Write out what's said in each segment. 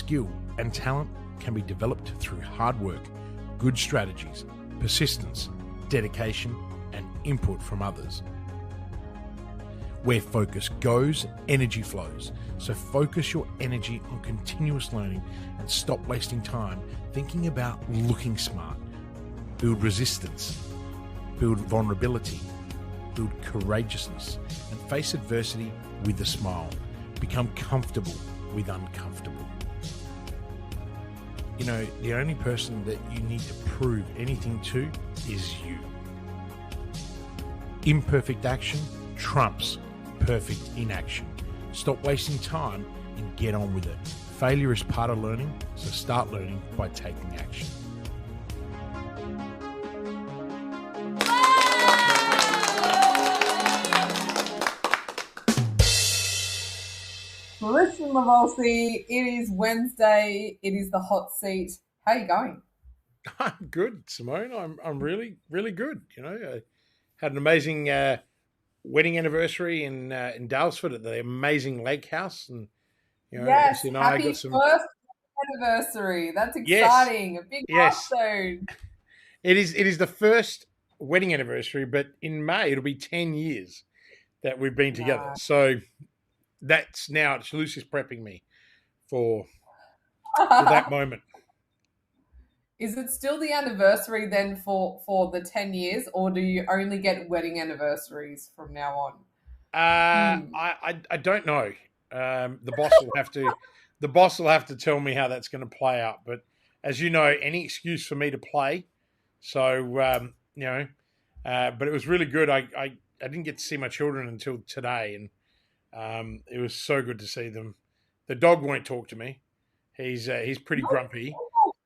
skill and talent can be developed through hard work, good strategies, persistence, dedication, and input from others. Where focus goes, energy flows. So focus your energy on continuous learning and stop wasting time thinking about looking smart. Build resistance, build vulnerability, build courageousness, and face adversity with a smile. Become comfortable with uncomfortable. You know, the only person that you need to prove anything to is you. Imperfect action trumps perfect inaction. Stop wasting time and get on with it. Failure is part of learning, so start learning by taking action. Listen, Livolsi, it is Wednesday. It is the hot seat. How are you going? I'm good, Simone. I'm really, really good. You know, I had an amazing wedding anniversary in Dalesford at the amazing lake house, and you know, yes, and happy I got some first anniversary. That's exciting. Yes, A big yes. milestone. It is the first wedding anniversary, but in May it'll be 10 years that we've been together. Wow. So that's now Lucy's prepping me for that moment. Is it still the anniversary then for the 10 years, or do you only get wedding anniversaries from now on? I don't know. The boss will have to tell me how that's going to play out. But as you know, any excuse for me to play. So you know, but it was really good. I didn't get to see my children until today, and it was so good to see them. The dog won't talk to me. He's pretty grumpy.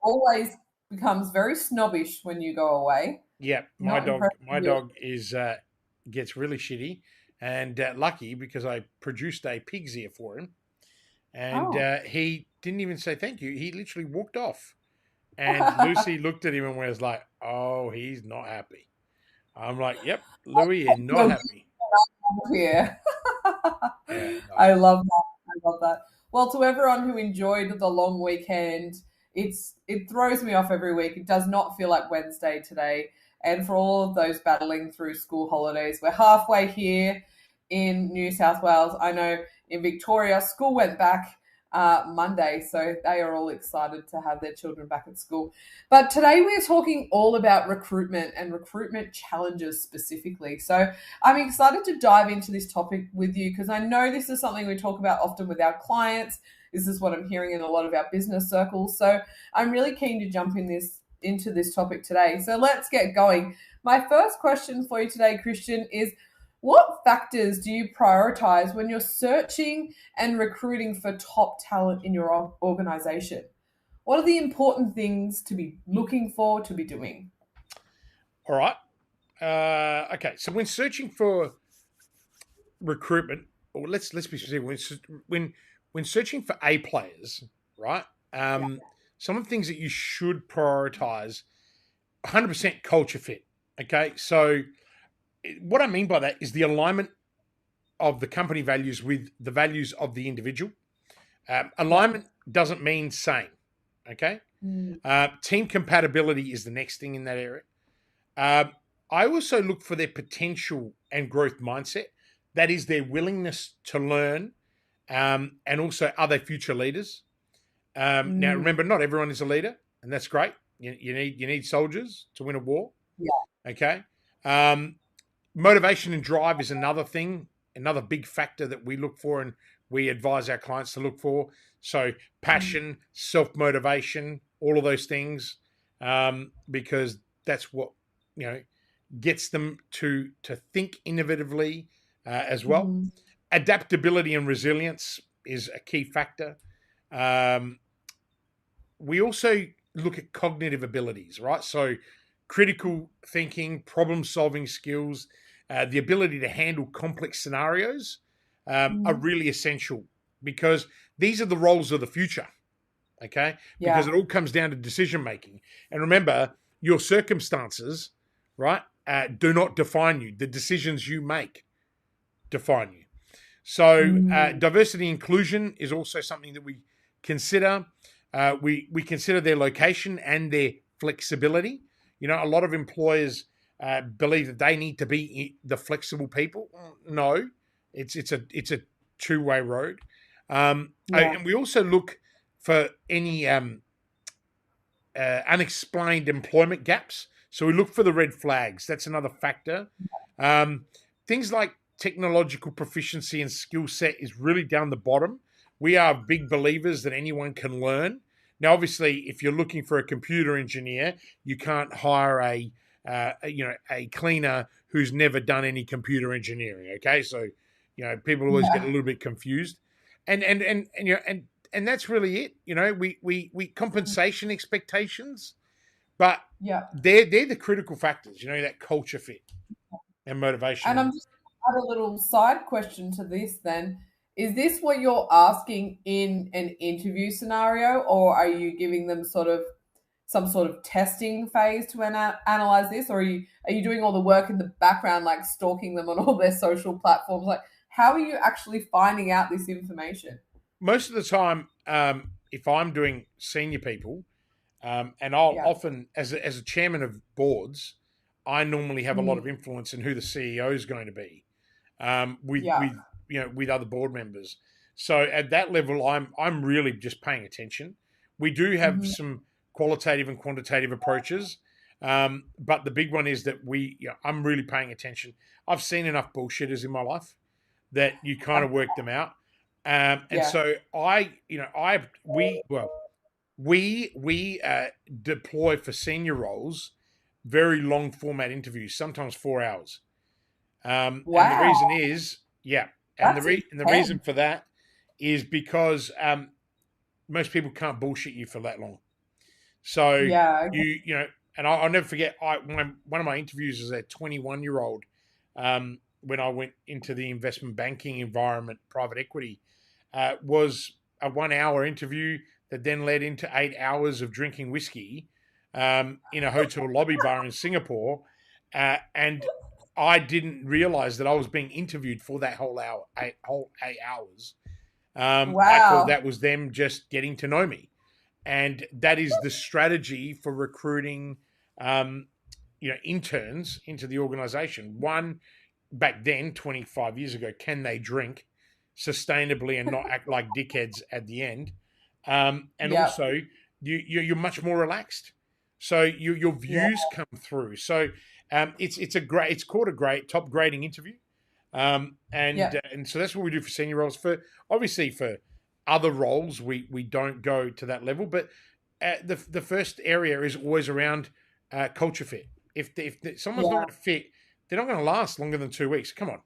Always becomes very snobbish when you go away. Yeah, my dog is gets really shitty, and lucky because I produced a pig's ear for him, and he didn't even say thank you. He literally walked off, and Lucy looked at him and was like, "Oh, he's not happy." I'm like, "Yep, Louis is not happy." Yeah. Yeah, no. I love that. Well, to everyone who enjoyed the long weekend, it throws me off every week. It does not feel like Wednesday today. And for all of those battling through school holidays, we're halfway here in New South Wales. I know in Victoria, school went back Monday, so they are all excited to have their children back at school. But today we're talking all about recruitment and recruitment challenges specifically. So I'm excited to dive into this topic with you because I know this is something we talk about often with our clients. This is what I'm hearing in a lot of our business circles. So I'm really keen to jump into this topic today. So let's get going. My first question for you today, Kristian, is what factors do you prioritize when you're searching and recruiting for top talent in your organization? What are the important things to be looking for, to be doing? All right. Okay. So when searching for recruitment, or let's be specific. When searching for A players, right? Some of the things that you should prioritize: 100% culture fit. Okay. So what I mean by that is the alignment of the company values with the values of the individual. Alignment doesn't mean same. Okay. Team compatibility is the next thing in that area. I also look for their potential and growth mindset. That is their willingness to learn, and also are they future leaders? Now, remember, not everyone is a leader, and that's great. You need soldiers to win a war. Yeah. Okay. Motivation and drive is another thing, another big factor that we look for and we advise our clients to look for. So passion, self-motivation, all of those things, because that's what, you know, gets them to think innovatively as well. Adaptability and resilience is a key factor. We also look at cognitive abilities, right? So critical thinking, problem-solving skills, the ability to handle complex scenarios are really essential because these are the roles of the future, okay? Yeah. Because it all comes down to decision-making. And remember, your circumstances, right, do not define you. The decisions you make define you. So diversity inclusion is also something that we consider. We consider their location and their flexibility. You know, a lot of employers believe that they need to be the flexible people. No, it's a two-way road. And we also look for any unexplained employment gaps. So we look for the red flags. That's another factor. Things like technological proficiency and skill set is really down the bottom. We are big believers that anyone can learn. Now, obviously, if you're looking for a computer engineer, you can't hire a cleaner who's never done any computer engineering. Okay, so people always get a little bit confused, and that's really it. We compensation expectations, but they're the critical factors. That culture fit and motivation. And I'm just add a little side question to this then. Is this what you're asking in an interview scenario, or are you giving them some sort of testing phase to analyze this, or are you doing all the work in the background, like stalking them on all their social platforms? Like, how are you actually finding out this information? Most of the time, if I'm doing senior people, and I'll often, as a chairman of boards, I normally have a lot of influence in who the CEO is going to be, with other board members. So at that level, I'm really just paying attention. We do have some qualitative and quantitative approaches, but the big one is that I'm really paying attention. I've seen enough bullshitters in my life that you kind of work them out, so we deploy for senior roles very long format interviews, sometimes 4 hours. And the reason is, the reason for that is because most people can't bullshit you for that long. So and I'll never forget. One of my interviews as a 21-year-old, when I went into the investment banking environment, private equity, was a 1 hour interview that then led into 8 hours of drinking whiskey in a hotel lobby bar in Singapore, and I didn't realize that I was being interviewed for that whole 8 hours. I thought that was them just getting to know me. And that is the strategy for recruiting, interns into the organization. One, back then, 25 years ago, can they drink sustainably and not act like dickheads at the end? Also, you're much more relaxed. So your views come through. So it's called a top grading interview. And so that's what we do for senior roles. Obviously for other roles, we don't go to that level, but the first area is always around culture fit. If someone's not going to fit, they're not going to last longer than 2 weeks. Come on.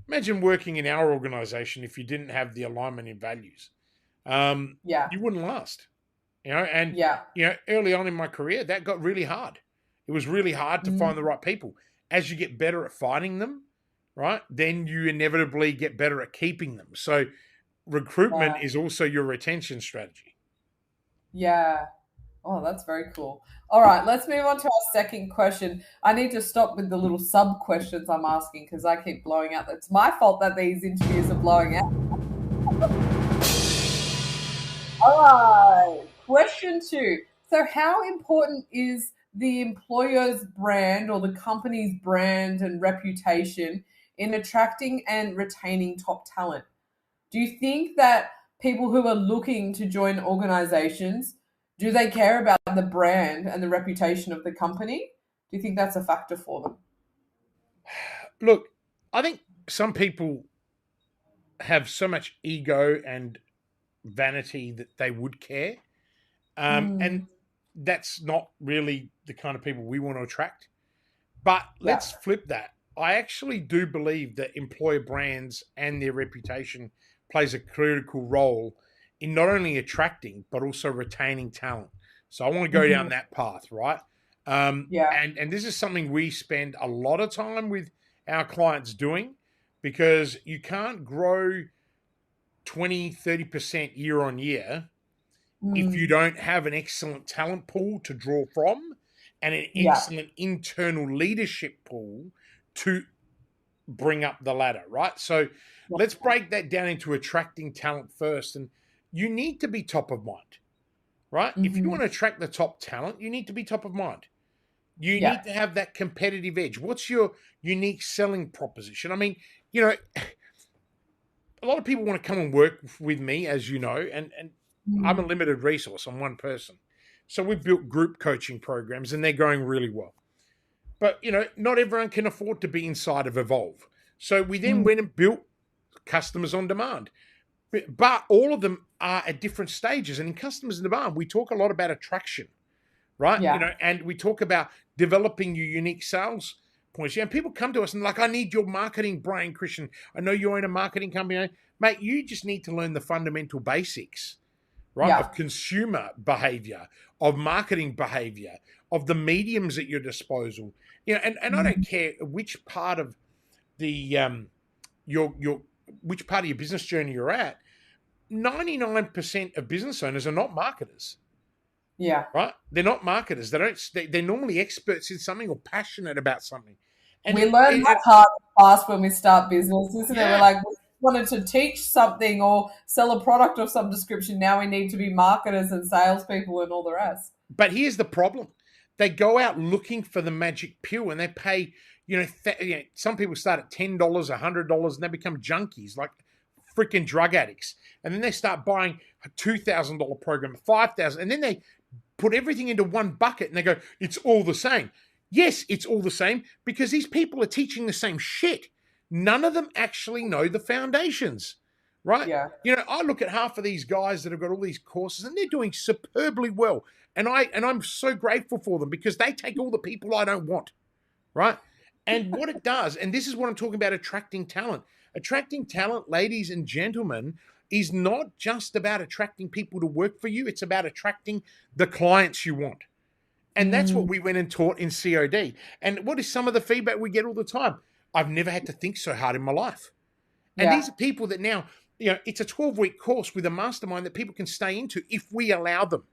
Imagine working in our organization if you didn't have the alignment in values. You wouldn't last. Early on in my career, that got really hard. It was really hard to find the right people. As you get better at finding them, right, then you inevitably get better at keeping them. So recruitment is also your retention strategy. Yeah. Oh, that's very cool. All right, let's move on to our second question. I need to stop with the little sub questions I'm asking because I keep blowing out. It's my fault that these interviews are blowing out. All right, question 2. So how important is the employer's brand or the company's brand and reputation in attracting and retaining top talent? Do you think that people who are looking to join organizations, do they care about the brand and the reputation of the company? Do you think that's a factor for them? Look, I think some people have so much ego and vanity that they would care. And that's not really the kind of people we want to attract. But let's flip that. I actually do believe that employer brands and their reputation plays a critical role in not only attracting, but also retaining talent. So I want to go down that path, right? And this is something we spend a lot of time with our clients doing, because you can't grow 20, 30% year on year if you don't have an excellent talent pool to draw from and an excellent internal leadership pool to bring up the ladder, right? So let's break that down into attracting talent first. And you need to be top of mind, right? If you want to attract the top talent, you need to be top of mind. You need to have that competitive edge. What's your unique selling proposition? I mean, a lot of people want to come and work with me, as you know, and I'm a limited resource. I'm one person. So we've built group coaching programs and they're going really well. But, not everyone can afford to be inside of Evolve. So we then went and built customers on demand. But all of them are at different stages. And in customers on demand, we talk a lot about attraction, right? Yeah. And we talk about developing your unique sales points. And people come to us and like, I need your marketing brain, Kristian. I know you own a marketing company. Mate, you just need to learn the fundamental basics, right? Of consumer behavior, of marketing behavior, of the mediums at your disposal. And I don't care which part of the which part of your business journey you're at. 99% of business owners are not marketers. Yeah. Right? They're not marketers. They're normally experts in something or passionate about something. And we learn that hard fast when we start business, isn't it? We're like, we wanted to teach something or sell a product of some description. Now we need to be marketers and salespeople and all the rest. But here's the problem. They go out looking for the magic pill and they pay, some people start at $10, $100 and they become junkies, like freaking drug addicts. And then they start buying a $2,000 program, $5,000, and then they put everything into one bucket and they go, it's all the same. Yes, it's all the same because these people are teaching the same shit. None of them actually know the foundations, right? Yeah. I look at half of these guys that have got all these courses and they're doing superbly well. And I'm so grateful for them because they take all the people I don't want, right? And what it does, and this is what I'm talking about, attracting talent. Attracting talent, ladies and gentlemen, is not just about attracting people to work for you. It's about attracting the clients you want. And that's what we went and taught in COD. And what is some of the feedback we get all the time? I've never had to think so hard in my life. And these are people that now, it's a 12-week course with a mastermind that people can stay into if we allow them.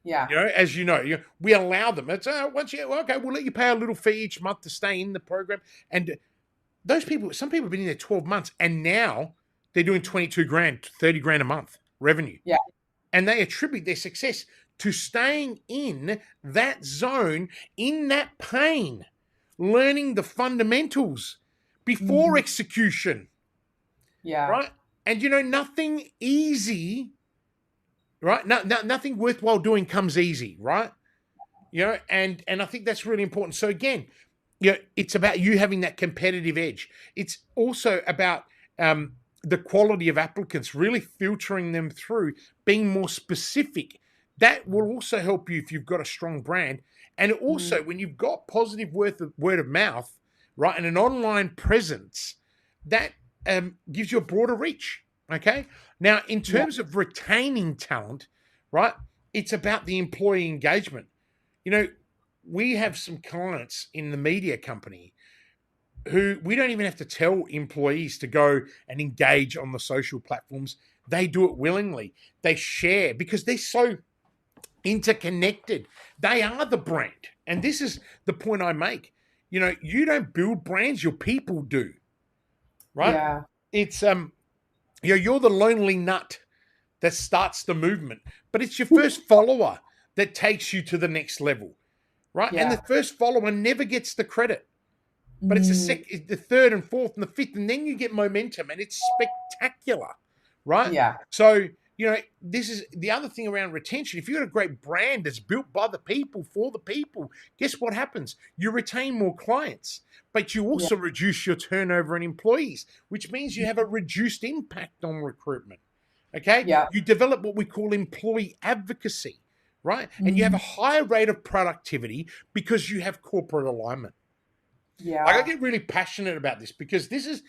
Yeah. As you know, we allow them. It's okay, we'll let you pay a little fee each month to stay in the program. And those people, some people have been in there 12 months and now they're doing 22 grand, 30 grand a month revenue. Yeah. And they attribute their success to staying in that zone, in that pain, learning the fundamentals before execution. Yeah. Right. And nothing easy, right? Nothing worthwhile doing comes easy, right? And I think that's really important. So again, it's about you having that competitive edge. It's also about the quality of applicants, really filtering them through, being more specific. That will also help you if you've got a strong brand. And also when you've got positive word of mouth, right, and an online presence, that gives you a broader reach. Okay. Now, in terms of retaining talent, right, it's about the employee engagement. We have some clients in the media company who we don't even have to tell employees to go and engage on the social platforms. They do it willingly. They share because they're so interconnected. They are the brand. And this is the point I make. You don't build brands, your people do. Right? Yeah. It's you're the lonely nut that starts the movement, but it's your first follower that takes you to the next level, right? Yeah. And the first follower never gets the credit, but it's the third and fourth and the fifth, and then you get momentum, and it's spectacular, right? Yeah. So this is the other thing around retention. If you've got a great brand that's built by the people for the people, guess what happens? You retain more clients. But you also reduce your turnover in employees, which means you have a reduced impact on recruitment. Okay? Yeah. You develop what we call employee advocacy, right? And you have a higher rate of productivity because you have corporate alignment. Yeah. Like, I get really passionate about this because this is,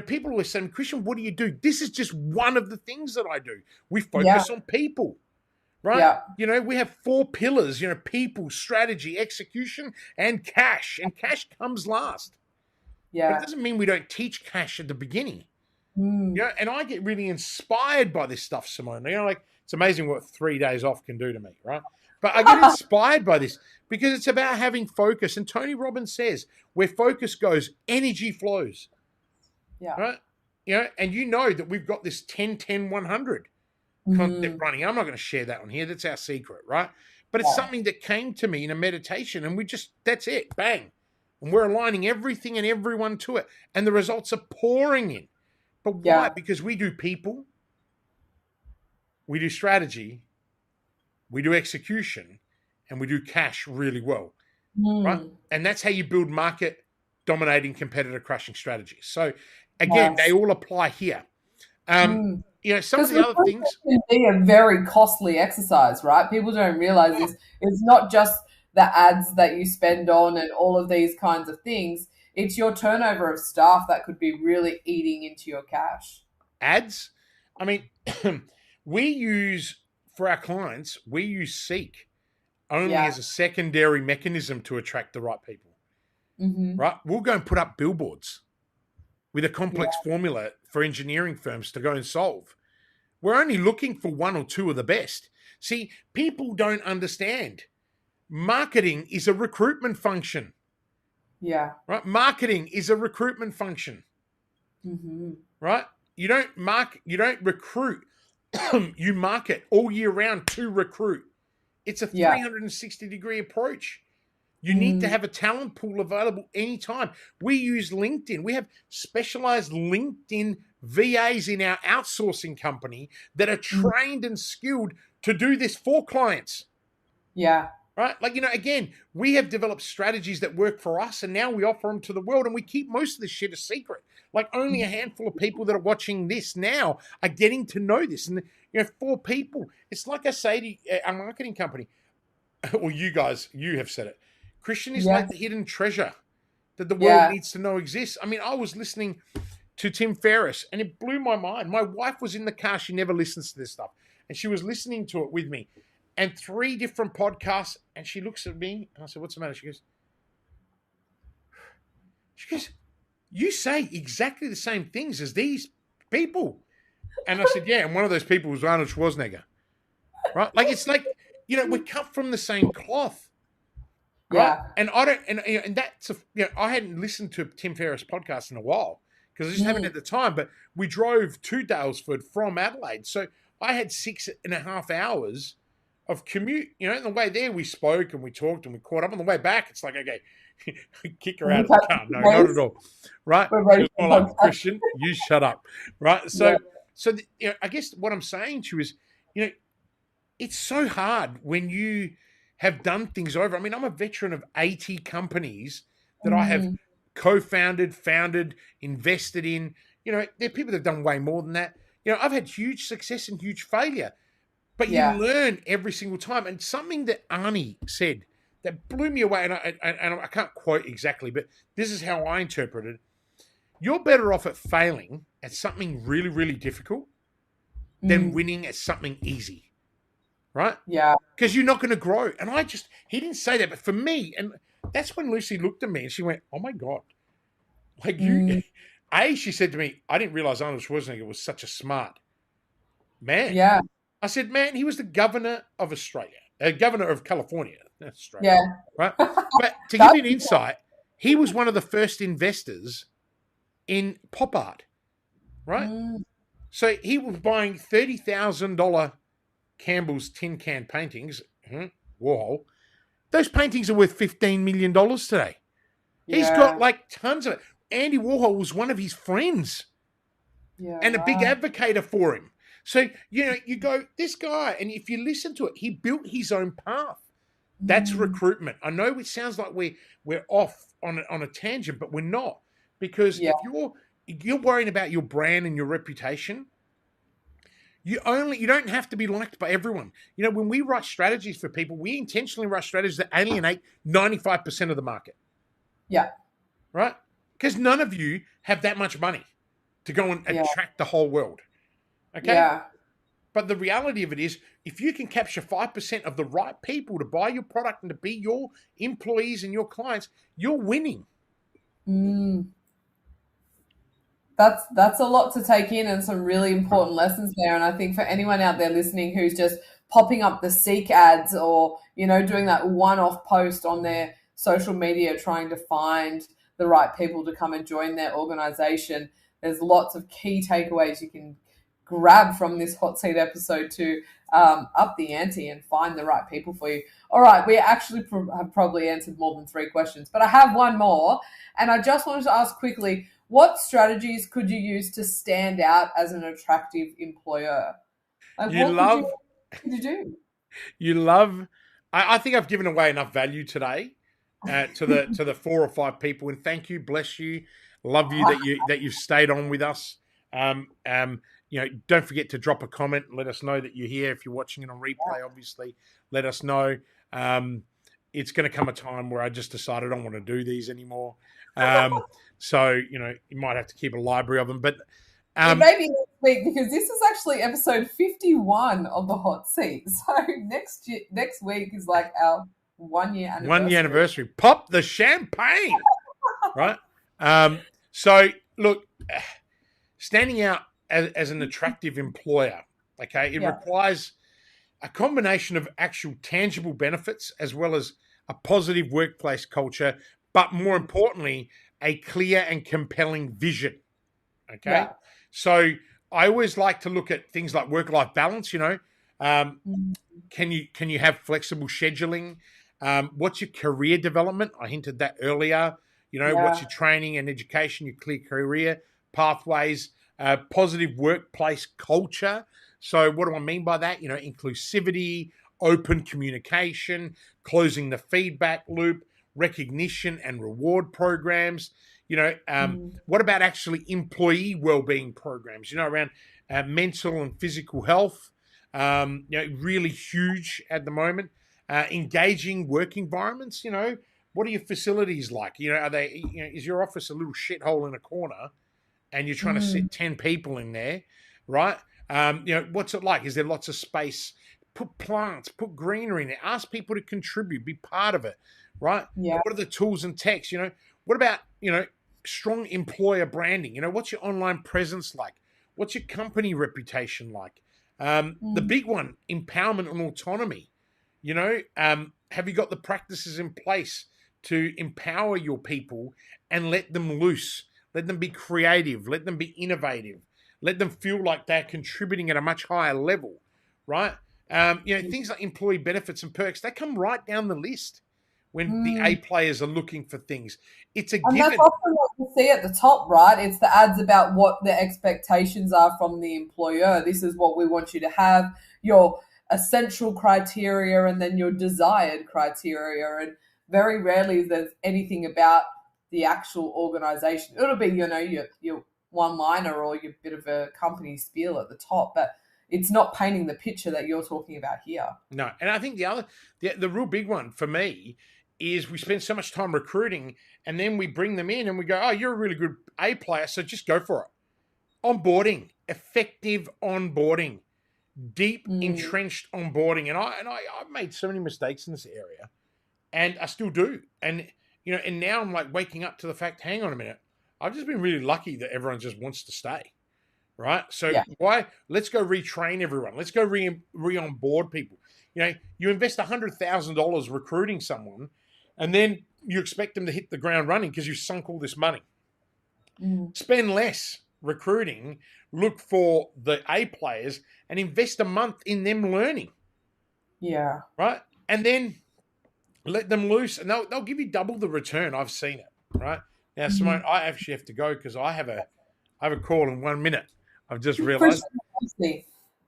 people always say, Kristian, what do you do? This is just one of the things that I do. We focus on people. Right? Yeah. We have 4 pillars, people, strategy, execution, and cash. And cash comes last. Yeah. But it doesn't mean we don't teach cash at the beginning. And I get really inspired by this stuff, Simone. It's amazing what 3 days off can do to me, right? But I get inspired by this because it's about having focus. And Tony Robbins says, where focus goes, energy flows. Yeah. Right? And that we've got this 10-10-100. concept running. I'm not going to share that on here. That's our secret, right? But it's something that came to me in a meditation, and that's it, bang. And we're aligning everything and everyone to it. And the results are pouring in. But why? Because we do people, we do strategy, we do execution, and we do cash really well, right? And that's how you build market dominating, competitor crushing strategies. So again, they all apply here. Some of the other things can be a very costly exercise, right? People don't realize this. It's not just the ads that you spend on and all of these kinds of things. It's your turnover of staff that could be really eating into your cash. Ads? I mean, for our clients, we use Seek only as a secondary mechanism to attract the right people, right? We'll go and put up billboards with a complex formula for engineering firms to go and solve. We're only looking for one or two of the best. See, people don't understand. Marketing is a recruitment function. Yeah. Right? Marketing is a recruitment function. Right? You don't recruit. You market all year round to recruit. It's a 360-degree approach. You need to have a talent pool available anytime. We use LinkedIn. We have specialized LinkedIn VAs in our outsourcing company that are trained and skilled to do this for clients. Yeah. Right? Again, we have developed strategies that work for us, and now we offer them to the world, and we keep most of this shit a secret. Only a handful of people that are watching this now are getting to know this. And, 4 people. It's like I say to our marketing company, or you guys, you have said it. Kristian is like the hidden treasure that the world needs to know exists. I mean, I was listening to Tim Ferriss, and it blew my mind. My wife was in the car. She never listens to this stuff. And she was listening to it with me. And 3 different podcasts, and she looks at me, and I said, what's the matter? She goes, you say exactly the same things as these people. And I said, yeah, and one of those people was Arnold Schwarzenegger. Right? It's like, we cut from the same cloth. Right? And I don't, and that's, I hadn't listened to Tim Ferriss podcast in a while because I just haven't at the time, but we drove to Daylesford from Adelaide. So I had 6.5 hours of commute. On the way there, we spoke and we talked and we caught up. On the way back, it's like, okay, kick her out of the car. No, not at all. Right? It's more like, Kristian, you shut up. Right? So, I guess what I'm saying to you is, it's so hard when you have done things over. I mean, I'm a veteran of 80 companies that I have co-founded, founded, invested in. There are people that have done way more than that. I've had huge success and huge failure. But you learn every single time. And something that Arnie said that blew me away, and I can't quote exactly, but this is how I interpret it. You're better off at failing at something really, really difficult than winning at something easy. Right? Yeah. Because you're not going to grow. And he didn't say that, but for me, and that's when Lucy looked at me and she went, oh my God. She said to me, I didn't realize Arnold Schwarzenegger was such a smart man. Yeah. I said, man, he was the governor of Australia, governor of California. Australia, yeah. Right? But to give you an insight, he was one of the first investors in pop art. Right? So he was buying $30,000 Campbell's tin can paintings, Warhol. Those paintings are worth $15 million today. Yeah. He's got tons of it. Andy Warhol was one of his friends and a big advocate for him. So, you go, this guy, and if you listen to it, he built his own path. That's recruitment. I know it sounds like we're off on a tangent, but we're not. Because if you're worrying about your brand and your reputation, you don't have to be liked by everyone. When we write strategies for people, we intentionally write strategies that alienate 95% of the market. Yeah. Right? Because none of you have that much money to go and attract the whole world. Okay? Yeah. But the reality of it is, if you can capture 5% of the right people to buy your product and to be your employees and your clients, you're winning. That's a lot to take in and some really important lessons there. And I think for anyone out there listening who's just popping up the Seek ads or, doing that one-off post on their social media trying to find the right people to come and join their organization, there's lots of key takeaways you can grab from this hot seat episode to up the ante and find the right people for you. All right, we actually have probably answered more than 3 questions, but I have one more, and I just wanted to ask quickly, what strategies could you use to stand out as an attractive employer? Like, what could you do? You love. I think I've given away enough value today to the 4 or 5 people, and thank you, bless you, love you that you've stayed on with us. Don't forget to drop a comment and let us know that you're here. If you're watching it on replay, obviously, let us know. It's going to come a time where I just decided I don't want to do these anymore. So, you might have to keep a library of them. But maybe next week, because this is actually episode 51 of the hot seat. So next week is like our 1 year anniversary. 1 year anniversary. Pop the champagne, right? So, look, standing out as an attractive employer, okay, it requires a combination of actual tangible benefits as well as a positive workplace culture, but more importantly, a clear and compelling vision, okay? Yeah. So I always like to look at things like work-life balance, can you have flexible scheduling? What's your career development? I hinted that earlier. What's your training and education, your clear career pathways, positive workplace culture. So what do I mean by that? Inclusivity, open communication, closing the feedback loop, recognition and reward programs. What about actually employee well-being programs, around mental and physical health, really huge at the moment. Engaging work environments, what are your facilities like? Are they, is your office a little shithole in a corner and you're trying to sit 10 people in there, right? What's it like? Is there lots of space? Put plants, put greenery in there. Ask people to contribute, be part of it, right? Yeah. What are the tools and techs? What about, strong employer branding? What's your online presence like? What's your company reputation like? The big one, empowerment and autonomy. Have you got the practices in place to empower your people and let them loose? Let them be creative. Let them be innovative. Let them feel like they're contributing at a much higher level, right? Things like employee benefits and perks, they come right down the list when the A players are looking for things. It's a given. And that's often what you see at the top, right? It's the ads about what the expectations are from the employer. This is what we want you to have, your essential criteria and then your desired criteria. And very rarely is there anything about the actual organization. It'll be, your one-liner or your bit of a company spiel at the top, but it's not painting the picture that you're talking about here. No, and I think the real big one for me is we spend so much time recruiting and then we bring them in and we go, oh, you're a really good A player, so just go for it. Onboarding, effective onboarding, deep entrenched onboarding. And I've made so many mistakes in this area and I still do. And, and now I'm like waking up to the fact, hang on a minute, I've just been really lucky that everyone just wants to stay. Right. So why? Let's go retrain everyone. Let's go re-onboard people. You invest $100,000 recruiting someone and then you expect them to hit the ground running because you sunk all this money. Spend less recruiting, look for the A players and invest a month in them learning. Yeah. Right. And then let them loose and they'll give you double the return. I've seen it. Right. Now, Simone, I actually have to go because I have a call in 1 minute. I've just realized.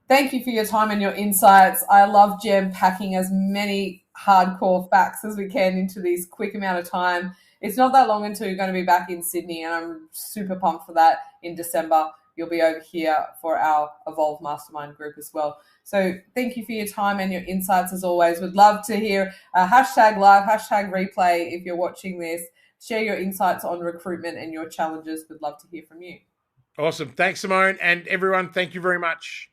Thank you for your time and your insights. I love packing as many hardcore facts as we can into this quick amount of time. It's not that long until you're going to be back in Sydney, and I'm super pumped for that in December. You'll be over here for our Evolve Mastermind group as well. So thank you for your time and your insights as always. Would love to hear hashtag live, hashtag replay if you're watching this. Share your insights on recruitment and your challenges. Would love to hear from you. Awesome. Thanks, Simone. And everyone, thank you very much.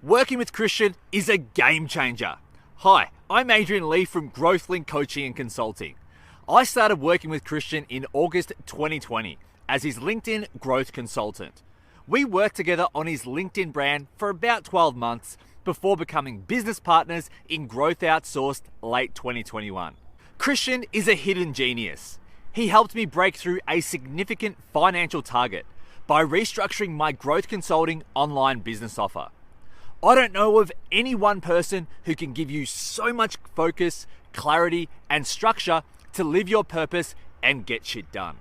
Working with Kristian is a game changer. Hi, I'm Adrian Lee from GrowthLink Coaching and Consulting. I started working with Kristian in August 2020 as his LinkedIn growth consultant. We worked together on his LinkedIn brand for about 12 months before becoming business partners in Growth Outsourced late 2021. Kristian is a hidden genius. He helped me break through a significant financial target by restructuring my growth consulting online business offer. I don't know of any one person who can give you so much focus, clarity, and structure to live your purpose and get shit done.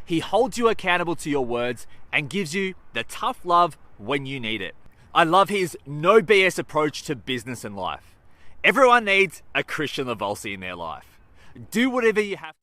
He holds you accountable to your words and gives you the tough love when you need it. I love his no BS approach to business and life. Everyone needs a Kristian Livolsi in their life. Do whatever you have to.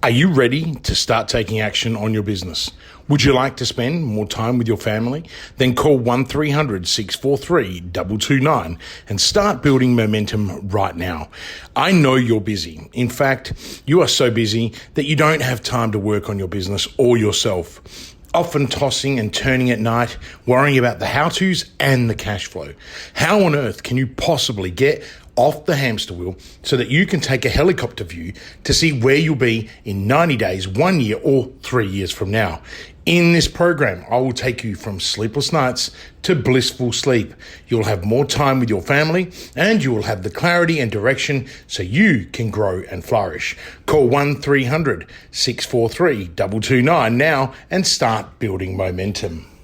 Are you ready to start taking action on your business? Would you like to spend more time with your family? Then call 1300 643 229 and start building momentum right now. I know you're busy. In fact, you are so busy that you don't have time to work on your business or yourself. Often tossing and turning at night, worrying about the how-tos and the cash flow. How on earth can you possibly get off the hamster wheel so that you can take a helicopter view to see where you'll be in 90 days, 1 year, or 3 years from now? In this program, I will take you from sleepless nights to blissful sleep. You'll have more time with your family and you will have the clarity and direction so you can grow and flourish. Call 1300 643 229 now and start building momentum.